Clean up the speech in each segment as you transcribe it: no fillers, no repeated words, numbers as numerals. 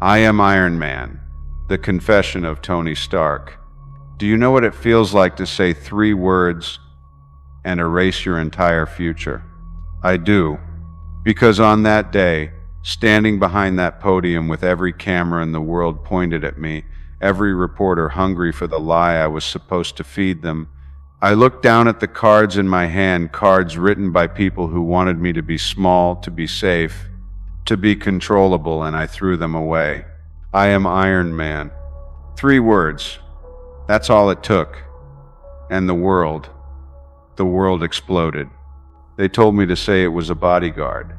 I am Iron Man, the confession of Tony Stark. Do you know what it feels like to say 3 words and erase your entire future? I do, because on that day, standing behind that podium with every camera in the world pointed at me, every reporter hungry for the lie I was supposed to feed them, I looked down at the cards in my hand, cards written by people who wanted me to be small, to be safe, to be controllable, and I threw them away. I am Iron Man. 3 words. That's all it took. And the world exploded. They told me to say it was a bodyguard,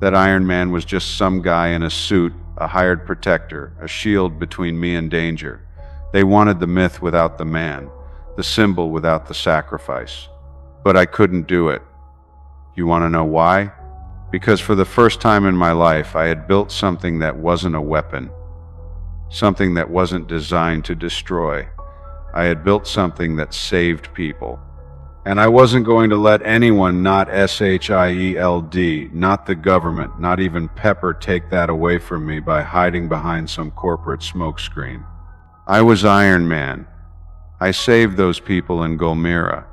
that Iron Man was just some guy in a suit, a hired protector, a shield between me and danger. They wanted the myth without the man, the symbol without the sacrifice. But I couldn't do it. You want to know why? Because for the first time in my life, I had built something that wasn't a weapon, something that wasn't designed to destroy. I had built something that saved people. And I wasn't going to let anyone, not SHIELD, not the government, not even Pepper, take that away from me by hiding behind some corporate smokescreen. I was Iron Man. I saved those people in Gulmira.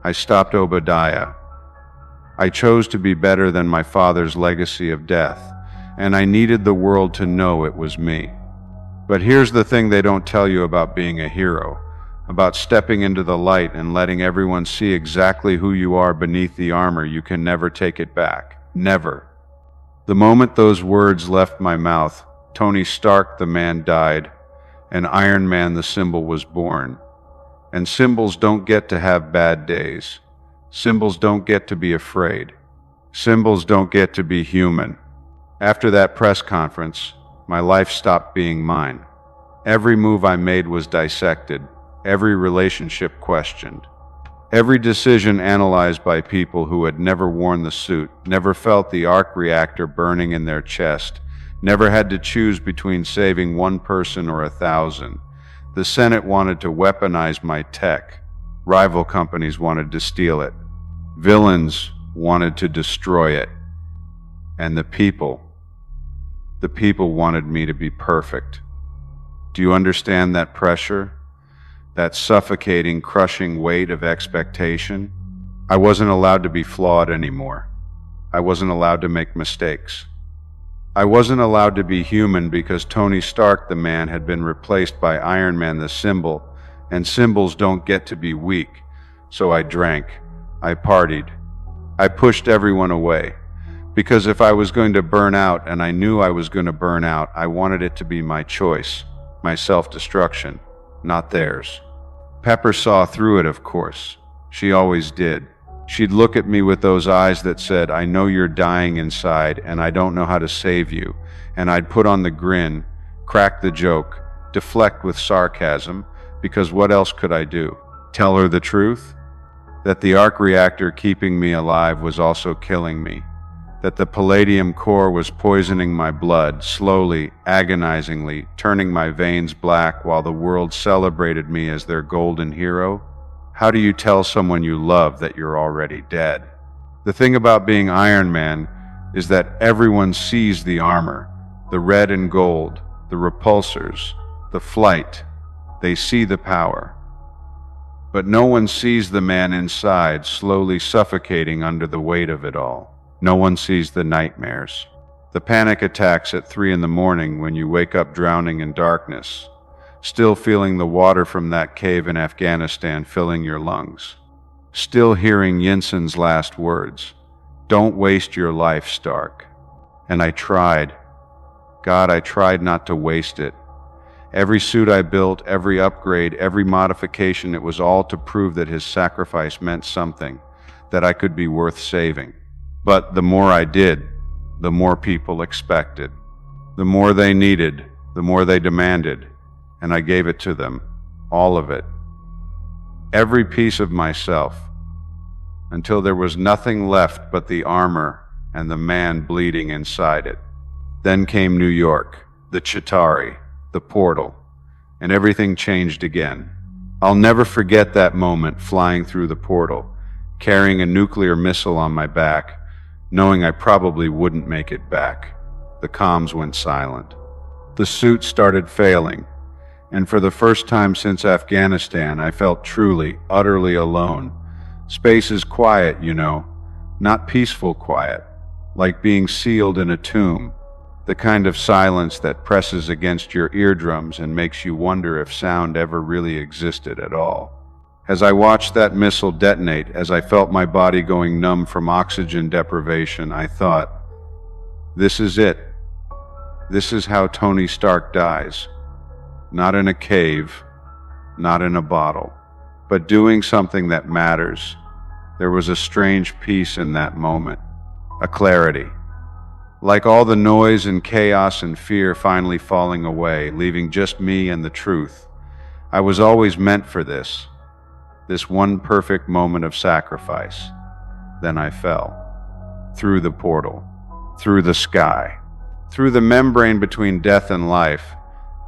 I stopped Obadiah. I chose to be better than my father's legacy of death, and I needed the world to know it was me. But here's the thing they don't tell you about being a hero, about stepping into the light and letting everyone see exactly who you are beneath the armor. You can never take it back. Never. The moment those words left my mouth, Tony Stark, the man, died, and Iron Man, the symbol, was born. And symbols don't get to have bad days. Symbols don't get to be afraid. Symbols don't get to be human. After that press conference, my life stopped being mine. Every move I made was dissected, every relationship questioned, every decision analyzed by people who had never worn the suit, never felt the arc reactor burning in their chest, never had to choose between saving 1 person or 1,000. The Senate wanted to weaponize my tech. Rival companies wanted to steal it. Villains wanted to destroy it. And the people wanted me to be perfect. Do you understand that pressure? That suffocating, crushing weight of expectation? I wasn't allowed to be flawed anymore. I wasn't allowed to make mistakes. I wasn't allowed to be human because Tony Stark, the man, had been replaced by Iron Man, the symbol, and symbols don't get to be weak. So I drank. I partied. I pushed everyone away. Because if I was going to burn out, and I knew I was going to burn out, I wanted it to be my choice, my self-destruction, not theirs. Pepper saw through it, of course. She always did. She'd look at me with those eyes that said, I know you're dying inside, and I don't know how to save you. And I'd put on the grin, crack the joke, deflect with sarcasm, because what else could I do? Tell her the truth? That the arc reactor keeping me alive was also killing me. That the palladium core was poisoning my blood, slowly, agonizingly, turning my veins black while the world celebrated me as their golden hero? How do you tell someone you love that you're already dead? The thing about being Iron Man is that everyone sees the armor, the red and gold, the repulsors, the flight. They see the power. But no one sees the man inside, slowly suffocating under the weight of it all. No one sees the nightmares, the panic attacks at 3 a.m. when you wake up drowning in darkness, still feeling the water from that cave in Afghanistan filling your lungs, still hearing Yinsen's last words, "Don't waste your life, Stark." And I tried. God, I tried not to waste it. Every suit I built, every upgrade, every modification, it was all to prove that his sacrifice meant something, that I could be worth saving. But the more I did, the more people expected. The more they needed, the more they demanded. And I gave it to them, all of it. Every piece of myself, until there was nothing left but the armor and the man bleeding inside it. Then came New York, the Chitauri, the portal, and everything changed again. I'll never forget that moment flying through the portal, carrying a nuclear missile on my back, knowing I probably wouldn't make it back. The comms went silent. The suit started failing, and for the first time since Afghanistan, I felt truly, utterly alone. Space is quiet, not peaceful quiet, like being sealed in a tomb, the kind of silence that presses against your eardrums and makes you wonder if sound ever really existed at all. As I watched that missile detonate, as I felt my body going numb from oxygen deprivation, I thought, this is it. This is how Tony Stark dies. Not in a cave, not in a bottle, but doing something that matters. There was a strange peace in that moment, a clarity. Like all the noise and chaos and fear finally falling away, leaving just me and the truth. I was always meant for this one perfect moment of sacrifice. Then I fell. Through the portal, through the sky, through the membrane between death and life,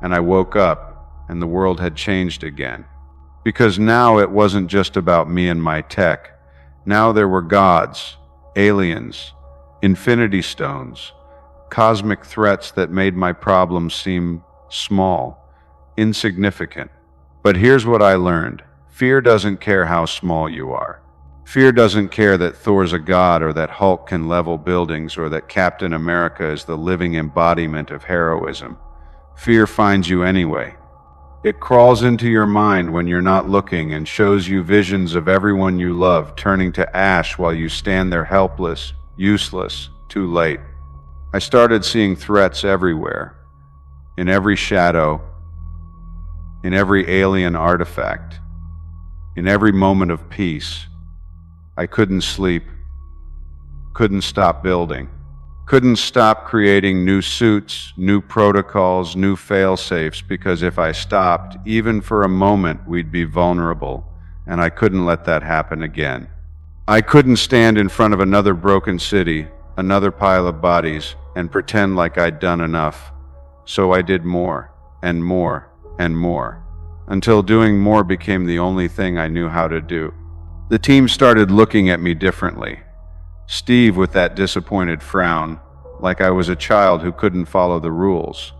and I woke up, and the world had changed again. Because now it wasn't just about me and my tech. Now there were gods, aliens, infinity stones, cosmic threats that made my problems seem small, insignificant. But here's what I learned. Fear doesn't care how small you are. Fear doesn't care that Thor's a god, or that Hulk can level buildings, or that Captain America is the living embodiment of heroism. Fear finds you anyway. It crawls into your mind when you're not looking and shows you visions of everyone you love turning to ash while you stand there helpless, useless, too late. I started seeing threats everywhere, in every shadow, in every alien artifact, in every moment of peace. I couldn't sleep, couldn't stop building, couldn't stop creating new suits, new protocols, new fail-safes, because if I stopped, even for a moment, we'd be vulnerable, and I couldn't let that happen again. I couldn't stand in front of another broken city, another pile of bodies, and pretend like I'd done enough. So I did more, and more, and more, until doing more became the only thing I knew how to do. The team started looking at me differently. Steve with that disappointed frown, like I was a child who couldn't follow the rules.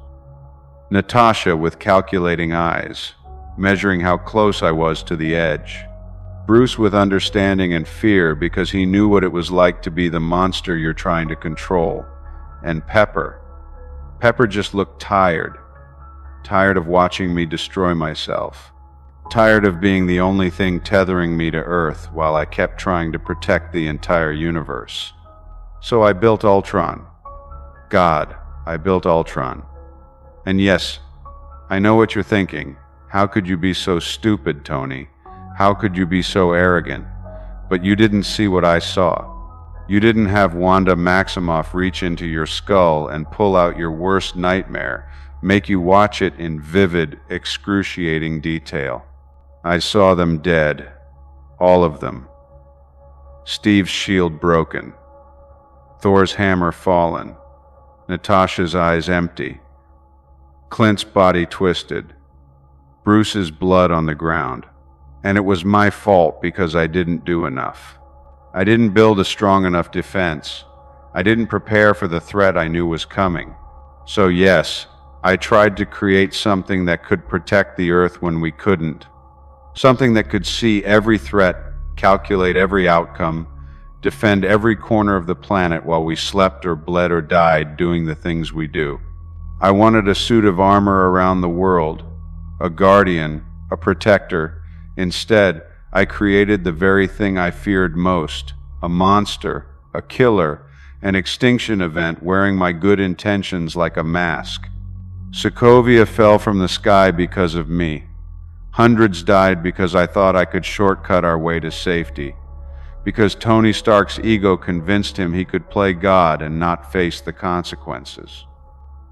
Natasha with calculating eyes, measuring how close I was to the edge. Bruce with understanding and fear because he knew what it was like to be the monster you're trying to control. And Pepper. Pepper just looked tired. Tired of watching me destroy myself. Tired of being the only thing tethering me to Earth while I kept trying to protect the entire universe. So I built Ultron. God, I built Ultron. And yes, I know what you're thinking. How could you be so stupid, Tony? How could you be so arrogant? But you didn't see what I saw. You didn't have Wanda Maximoff reach into your skull and pull out your worst nightmare, make you watch it in vivid, excruciating detail. I saw them dead. All of them. Steve's shield broken. Thor's hammer fallen. Natasha's eyes empty. Clint's body twisted. Bruce's blood on the ground. And it was my fault because I didn't do enough. I didn't build a strong enough defense. I didn't prepare for the threat I knew was coming. So yes, I tried to create something that could protect the Earth when we couldn't. Something that could see every threat, calculate every outcome, defend every corner of the planet while we slept or bled or died doing the things we do. I wanted a suit of armor around the world, a guardian, a protector. Instead, I created the very thing I feared most, a monster, a killer, an extinction event wearing my good intentions like a mask. Sokovia fell from the sky because of me. Hundreds died because I thought I could shortcut our way to safety. Because Tony Stark's ego convinced him he could play God and not face the consequences.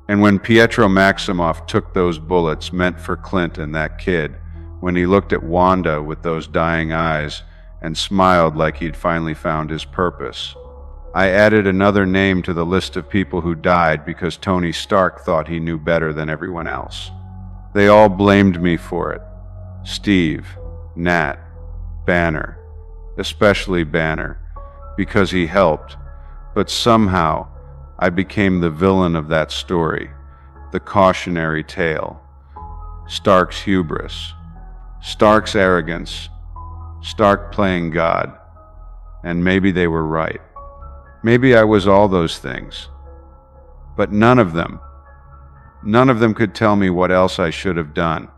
And when Pietro Maximoff took those bullets meant for Clint and that kid, when he looked at Wanda with those dying eyes and smiled like he'd finally found his purpose, I added another name to the list of people who died because Tony Stark thought he knew better than everyone else. They all blamed me for it. Steve, Nat, Banner, especially Banner, because he helped, but somehow I became the villain of that story, the cautionary tale, Stark's hubris, Stark's arrogance, Stark playing God. And maybe they were right. Maybe I was all those things. But none of them could tell me what else I should have done,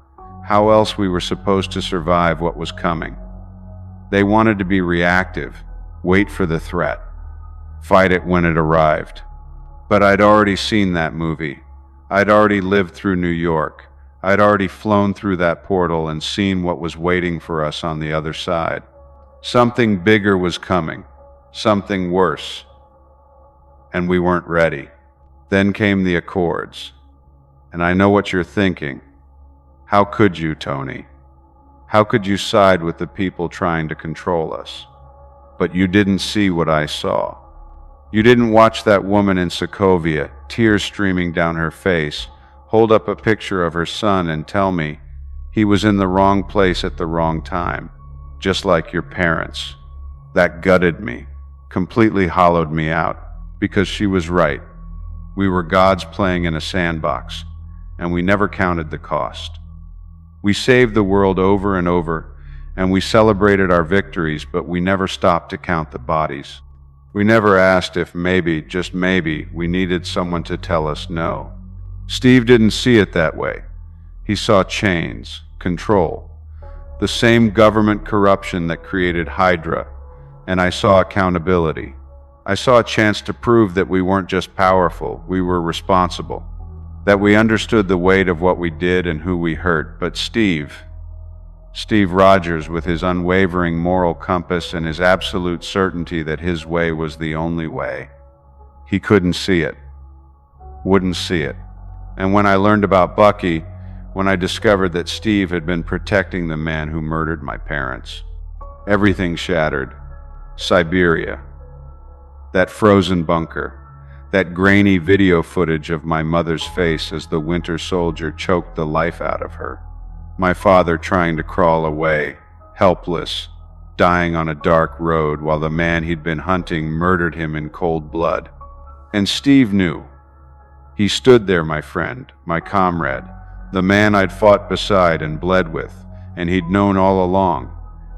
how else we were supposed to survive what was coming. They wanted to be reactive, wait for the threat, fight it when it arrived. But I'd already seen that movie. I'd already lived through New York. I'd already flown through that portal and seen what was waiting for us on the other side. Something bigger was coming, something worse, and we weren't ready. Then came the Accords, and I know what you're thinking. How could you, Tony? How could you side with the people trying to control us? But you didn't see what I saw. You didn't watch that woman in Sokovia, tears streaming down her face, hold up a picture of her son and tell me he was in the wrong place at the wrong time, just like your parents. That gutted me, completely hollowed me out, because she was right. We were gods playing in a sandbox, and we never counted the cost. We saved the world over and over, and we celebrated our victories, but we never stopped to count the bodies. We never asked if maybe, just maybe, we needed someone to tell us no. Steve didn't see it that way. He saw chains, control, the same government corruption that created Hydra, and I saw accountability. I saw a chance to prove that we weren't just powerful, we were responsible, that we understood the weight of what we did and who we hurt. But Steve Rogers, with his unwavering moral compass and his absolute certainty that his way was the only way, he couldn't see it, wouldn't see it. And when I learned about Bucky, when I discovered that Steve had been protecting the man who murdered my parents, everything shattered. Siberia, that frozen bunker, that grainy video footage of my mother's face as the Winter Soldier choked the life out of her. My father trying to crawl away, helpless, dying on a dark road while the man he'd been hunting murdered him in cold blood. And Steve knew. He stood there, my friend, my comrade, the man I'd fought beside and bled with, and he'd known all along.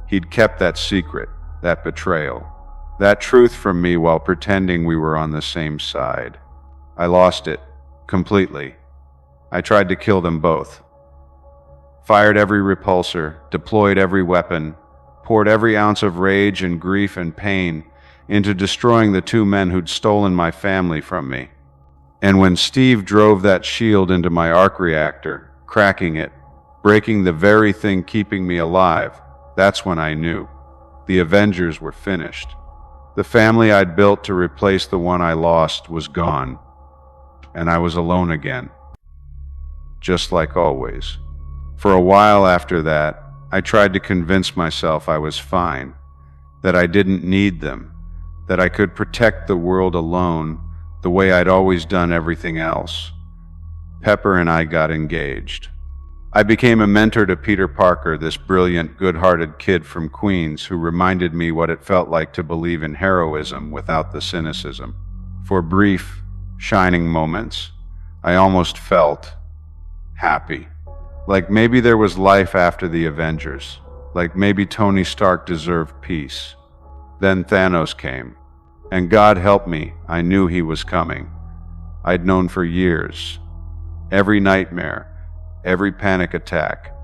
He'd kept that secret, that betrayal, that truth from me while pretending we were on the same side. I lost it, completely. I tried to kill them both. Fired every repulsor, deployed every weapon, poured every ounce of rage and grief and pain into destroying the two men who'd stolen my family from me. And when Steve drove that shield into my arc reactor, cracking it, breaking the very thing keeping me alive, that's when I knew. The Avengers were finished. The family I'd built to replace the one I lost was gone, and I was alone again. Just like always. For a while after that, I tried to convince myself I was fine, that I didn't need them, that I could protect the world alone the way I'd always done everything else. Pepper and I got engaged. I became a mentor to Peter Parker, this brilliant, good-hearted kid from Queens who reminded me what it felt like to believe in heroism without the cynicism. For brief, shining moments, I almost felt happy. Like maybe there was life after the Avengers. Like maybe Tony Stark deserved peace. Then Thanos came. And God help me, I knew he was coming. I'd known for years. Every nightmare, every panic attack,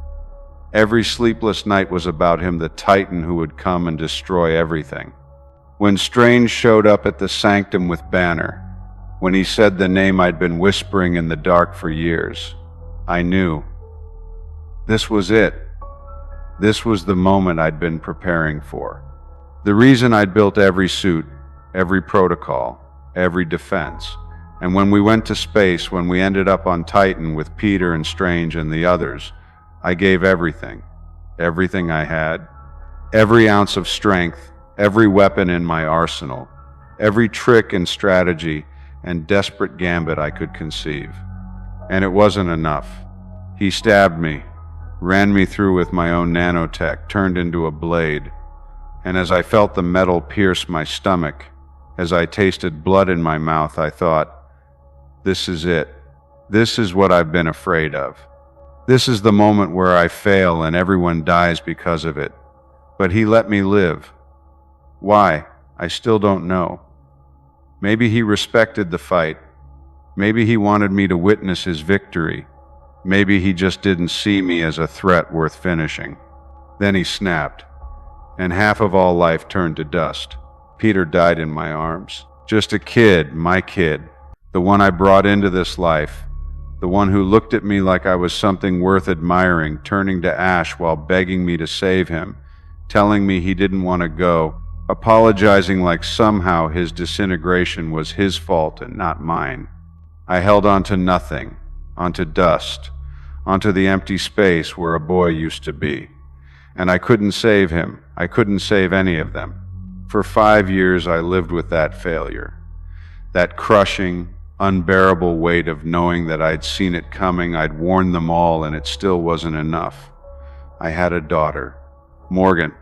every sleepless night was about him, the Titan who would come and destroy everything. When Strange showed up at the Sanctum with Banner, when he said the name I'd been whispering in the dark for years, I knew. This was it. This was the moment I'd been preparing for. The reason I'd built every suit, every protocol, every defense. And when we went to space, when we ended up on Titan with Peter and Strange and the others, I gave everything I had, every ounce of strength, every weapon in my arsenal, every trick and strategy and desperate gambit I could conceive. And it wasn't enough. He stabbed me, ran me through with my own nanotech, turned into a blade. And as I felt the metal pierce my stomach, as I tasted blood in my mouth, I thought, this is it. This is what I've been afraid of. This is the moment where I fail and everyone dies because of it. But he let me live. Why? I still don't know. Maybe he respected the fight. Maybe he wanted me to witness his victory. Maybe he just didn't see me as a threat worth finishing. Then he snapped, and half of all life turned to dust. Peter died in my arms. Just a kid, my kid, the one I brought into this life, the one who looked at me like I was something worth admiring, turning to ash while begging me to save him, telling me he didn't want to go, apologizing like somehow his disintegration was his fault and not mine. I held on to nothing, onto dust, onto the empty space where a boy used to be. And I couldn't save him. I couldn't save any of them. For 5 years I lived with that failure, that crushing, unbearable weight of knowing that I'd seen it coming, I'd warned them all, and it still wasn't enough. I had a daughter, Morgan,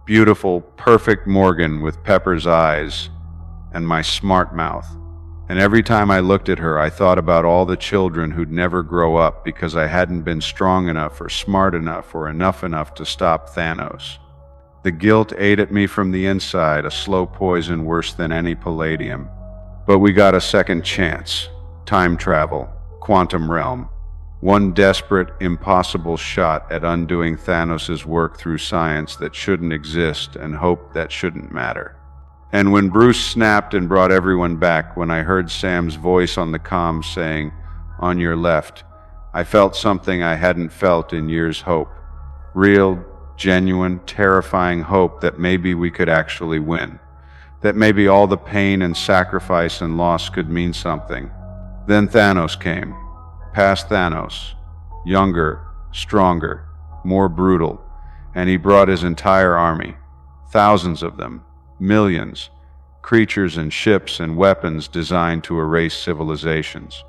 beautiful, perfect Morgan with Pepper's eyes and my smart mouth. And every time I looked at her, I thought about all the children who'd never grow up because I hadn't been strong enough or smart enough or enough to stop Thanos. The guilt ate at me from the inside, a slow poison worse than any palladium. But we got a second chance. Time travel, quantum realm. One desperate, impossible shot at undoing Thanos' work through science that shouldn't exist and hope that shouldn't matter. And when Bruce snapped and brought everyone back, when I heard Sam's voice on the comms saying, "On your left," I felt something I hadn't felt in years. Hope. Real, genuine, terrifying hope that maybe we could actually win. That maybe all the pain and sacrifice and loss could mean something. Then Thanos came. Past Thanos. Younger, stronger, more brutal. And he brought his entire army. Thousands of them. Millions. Creatures and ships and weapons designed to erase civilizations.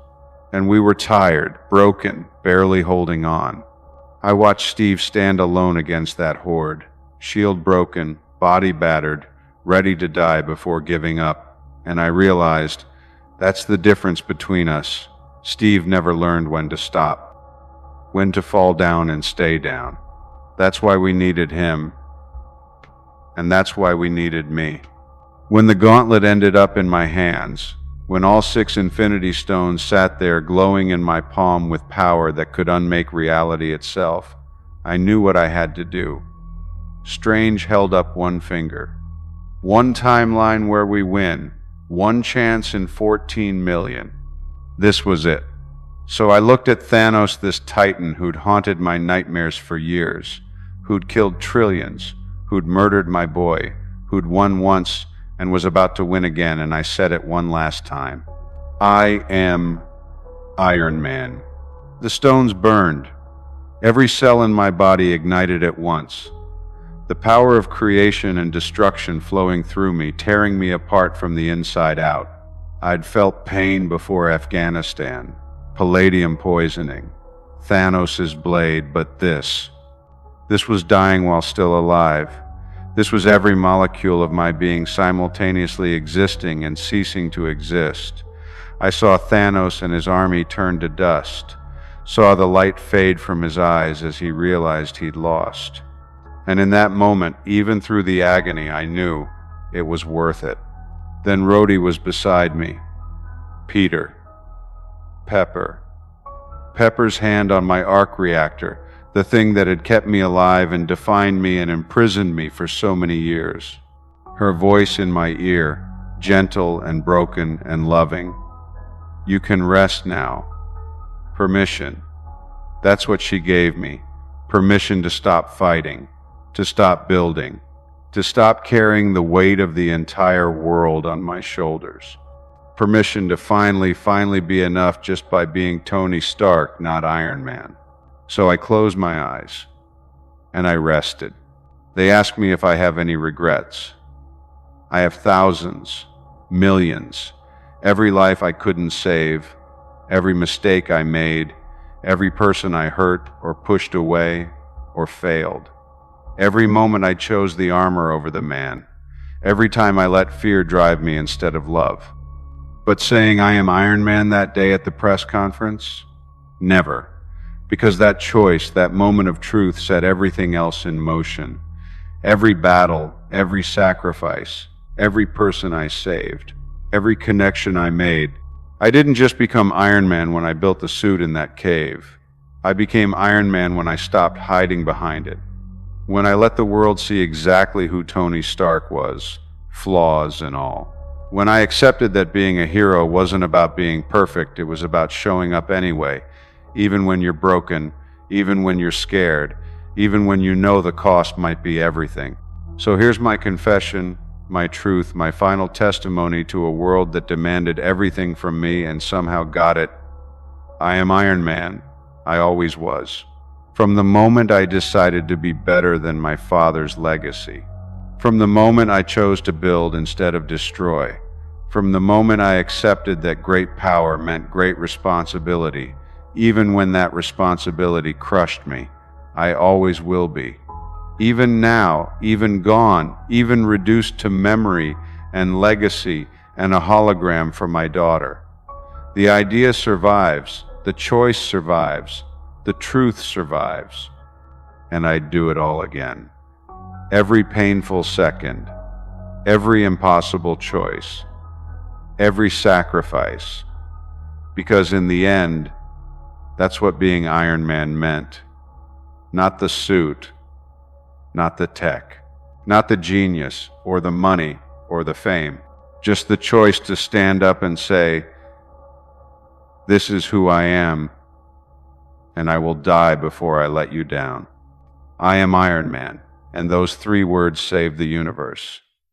And we were tired, broken, barely holding on. I watched Steve stand alone against that horde, shield broken, body battered, ready to die before giving up. And I realized, that's the difference between us. Steve never learned when to stop, when to fall down and stay down. That's why we needed him. And that's why we needed me. When the gauntlet ended up in my hands, when all 6 Infinity Stones sat there glowing in my palm with power that could unmake reality itself, I knew what I had to do. Strange held up one finger. One timeline where we win. One chance in 14 million. This was it. So I looked at Thanos, this titan who'd haunted my nightmares for years, who'd killed trillions, who'd murdered my boy, who'd won once and was about to win again, and I said it one last time. I am Iron Man. The stones burned. Every cell in my body ignited at once. The power of creation and destruction flowing through me, tearing me apart from the inside out. I'd felt pain before Afghanistan, palladium poisoning, Thanos' blade, but this was dying while still alive. This was every molecule of my being simultaneously existing and ceasing to exist. I saw Thanos and his army turn to dust, saw the light fade from his eyes as he realized he'd lost. And in that moment, even through the agony, I knew it was worth it. Then Rhodey was beside me. Peter. Pepper. Pepper's hand on my arc reactor, the thing that had kept me alive and defined me and imprisoned me for so many years. Her voice in my ear, gentle and broken and loving. You can rest now. Permission. That's what she gave me. Permission to stop fighting, to stop building, to stop carrying the weight of the entire world on my shoulders. Permission to finally be enough just by being Tony Stark, not Iron Man. So I closed my eyes, and I rested. They asked me if I have any regrets. I have thousands, millions, every life I couldn't save, every mistake I made, every person I hurt or pushed away or failed. Every moment I chose the armor over the man, every time I let fear drive me instead of love. But saying I am Iron Man that day at the press conference? Never. Because that choice, that moment of truth, set everything else in motion. Every battle, every sacrifice, every person I saved, every connection I made. I didn't just become Iron Man when I built the suit in that cave. I became Iron Man when I stopped hiding behind it. When I let the world see exactly who Tony Stark was, flaws and all. When I accepted that being a hero wasn't about being perfect, it was about showing up anyway, even when you're broken, even when you're scared, even when you know the cost might be everything. So here's my confession, my truth, my final testimony to a world that demanded everything from me and somehow got it. I am Iron Man. I always was. From the moment I decided to be better than my father's legacy. From the moment I chose to build instead of destroy. From the moment I accepted that great power meant great responsibility, even when that responsibility crushed me. I always will be. Even now, even gone, even reduced to memory and legacy and a hologram for my daughter. The idea survives, the choice survives, the truth survives, and I'd do it all again. Every painful second, every impossible choice, every sacrifice, because in the end, that's what being Iron Man meant. Not the suit, not the tech, not the genius or the money or the fame, just the choice to stand up and say, "This is who I am, and I will die before I let you down. I am Iron Man," and those 3 words saved the universe.